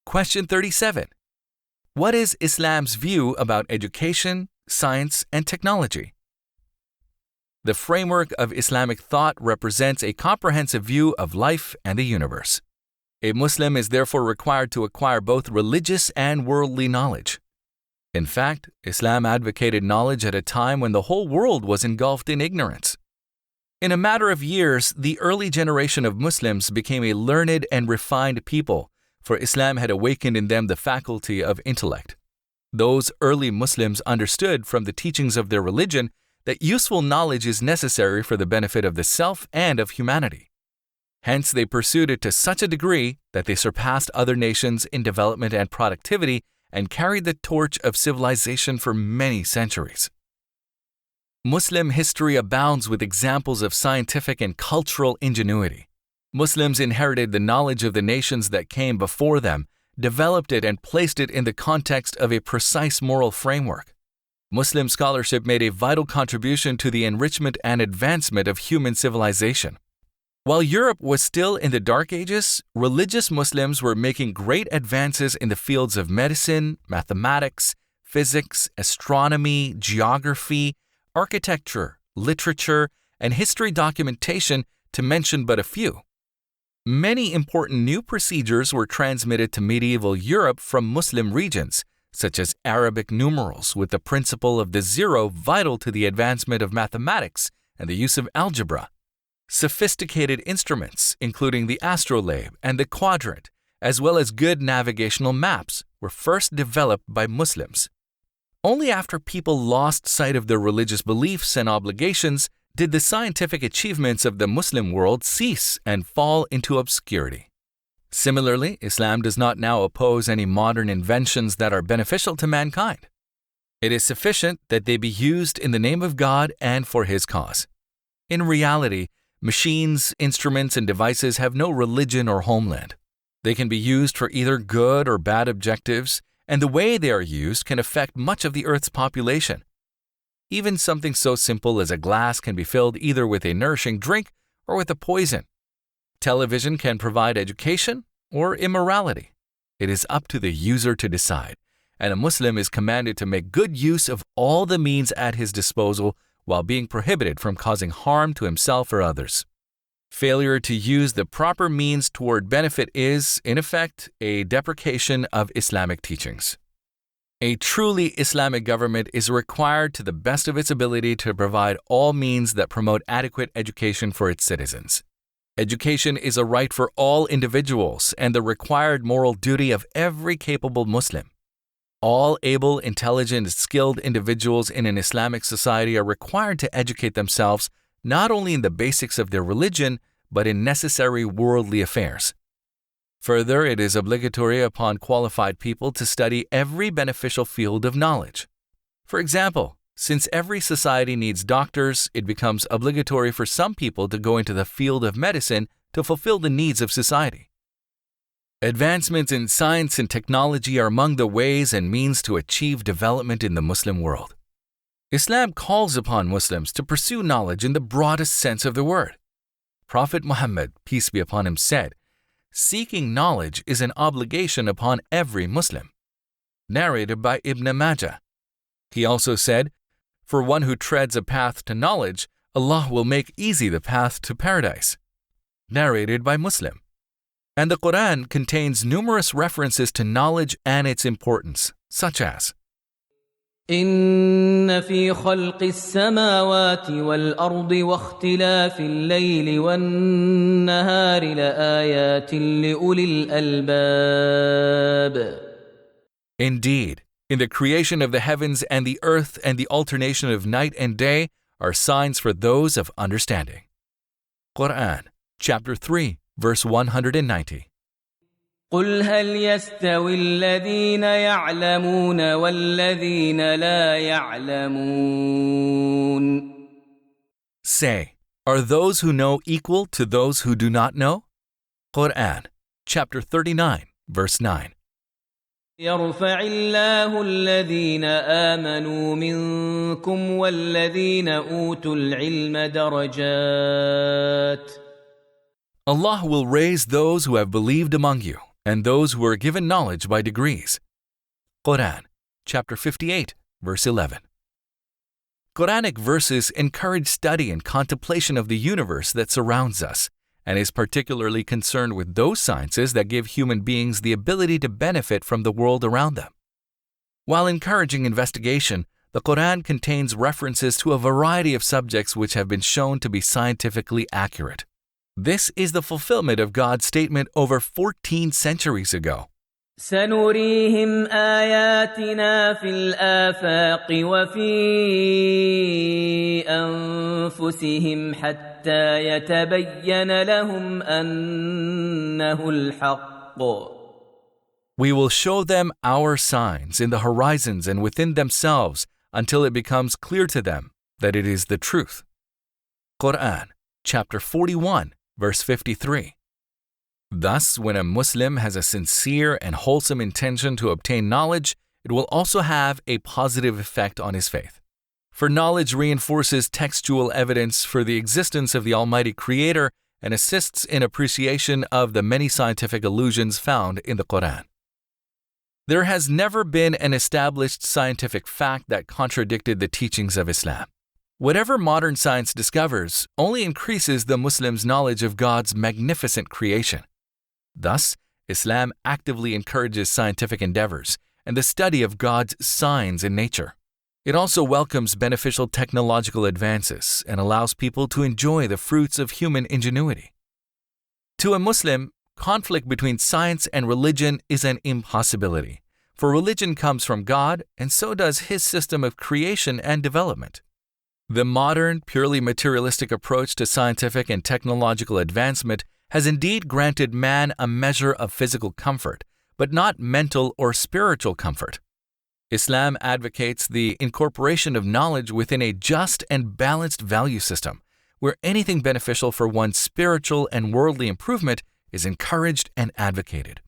Question 37. What is Islam's view about education, science, and technology? The framework of Islamic thought represents a comprehensive view of life and the universe. A Muslim is therefore required to acquire both religious and worldly knowledge. In fact, Islam advocated knowledge at a time when the whole world was engulfed in ignorance. In a matter of years, the early generation of Muslims became a learned and refined people, for Islam had awakened in them the faculty of intellect. Those early Muslims understood from the teachings of their religion that useful knowledge is necessary for the benefit of the self and of humanity. Hence, they pursued it to such a degree that they surpassed other nations in development and productivity and carried the torch of civilization for many centuries. Muslim history abounds with examples of scientific and cultural ingenuity. Muslims inherited the knowledge of the nations that came before them, developed it, and placed it in the context of a precise moral framework. Muslim scholarship made a vital contribution to the enrichment and advancement of human civilization. While Europe was still in the Dark Ages, religious Muslims were making great advances in the fields of medicine, mathematics, physics, astronomy, geography, architecture, literature, and history documentation, to mention but a few. Many important new procedures were transmitted to medieval Europe from Muslim regions, such as Arabic numerals with the principle of the zero vital to the advancement of mathematics and the use of algebra. Sophisticated instruments, including the astrolabe and the quadrant, as well as good navigational maps, were first developed by Muslims. Only after people lost sight of their religious beliefs and obligations did the scientific achievements of the Muslim world cease and fall into obscurity. Similarly, Islam does not now oppose any modern inventions that are beneficial to mankind. It is sufficient that they be used in the name of God and for His cause. In reality, machines, instruments, and devices have no religion or homeland. They can be used for either good or bad objectives, and the way they are used can affect much of the Earth's population. Even something so simple as a glass can be filled either with a nourishing drink or with a poison. Television can provide education or immorality. It is up to the user to decide, and a Muslim is commanded to make good use of all the means at his disposal while being prohibited from causing harm to himself or others. Failure to use the proper means toward benefit is, in effect, a deprecation of Islamic teachings. A truly Islamic government is required to the best of its ability to provide all means that promote adequate education for its citizens. Education is a right for all individuals and the required moral duty of every capable Muslim. All able, intelligent, and skilled individuals in an Islamic society are required to educate themselves not only in the basics of their religion, but in necessary worldly affairs. Further, it is obligatory upon qualified people to study every beneficial field of knowledge. For example, since every society needs doctors, it becomes obligatory for some people to go into the field of medicine to fulfill the needs of society. Advancements in science and technology are among the ways and means to achieve development in the Muslim world. Islam calls upon Muslims to pursue knowledge in the broadest sense of the word. Prophet Muhammad, peace be upon him, said, "Seeking knowledge is an obligation upon every Muslim." Narrated by Ibn Majah. He also said, "For one who treads a path to knowledge, Allah will make easy the path to paradise." Narrated by Muslim. And the Qur'an contains numerous references to knowledge and its importance, such as إن في خلق السماوات والأرض واختلاف الليل والنهار لآيات لأولي الألباب. Indeed, in the creation of the heavens and the earth and the alternation of night and day are signs for those of understanding. Qur'an, chapter 3, verse 190. قل هل يستوي الذين يعلمون والذين لا يعلمون. Say, are those who know equal to those who do not know? Qur'an, chapter 39, verse 9. يرفع الله الذين آمنوا منكم والذين أوتوا العلم درجات. Allah will raise those who have believed among you, and those who are given knowledge by degrees. Qur'an, chapter 58, verse 11. Quranic verses encourage study and contemplation of the universe that surrounds us, and is particularly concerned with those sciences that give human beings the ability to benefit from the world around them. While encouraging investigation, the Qur'an contains references to a variety of subjects which have been shown to be scientifically accurate. This is the fulfillment of God's statement over 14 centuries ago. سنريهم آياتنا في الآفاق وفي أنفسهم حتى يتبين لهم أنه الحق. We will show them our signs in the horizons and within themselves until it becomes clear to them that it is the truth. Qur'an, chapter 41, verse 53. Thus, when a Muslim has a sincere and wholesome intention to obtain knowledge, it will also have a positive effect on his faith. For knowledge reinforces textual evidence for the existence of the Almighty Creator and assists in appreciation of the many scientific allusions found in the Qur'an. There has never been an established scientific fact that contradicted the teachings of Islam. Whatever modern science discovers only increases the Muslim's knowledge of God's magnificent creation. Thus, Islam actively encourages scientific endeavors and the study of God's signs in nature. It also welcomes beneficial technological advances and allows people to enjoy the fruits of human ingenuity. To a Muslim, conflict between science and religion is an impossibility, for religion comes from God and so does His system of creation and development. The modern, purely materialistic approach to scientific and technological advancement has indeed granted man a measure of physical comfort, but not mental or spiritual comfort. Islam advocates the incorporation of knowledge within a just and balanced value system, where anything beneficial for one's spiritual and worldly improvement is encouraged and advocated.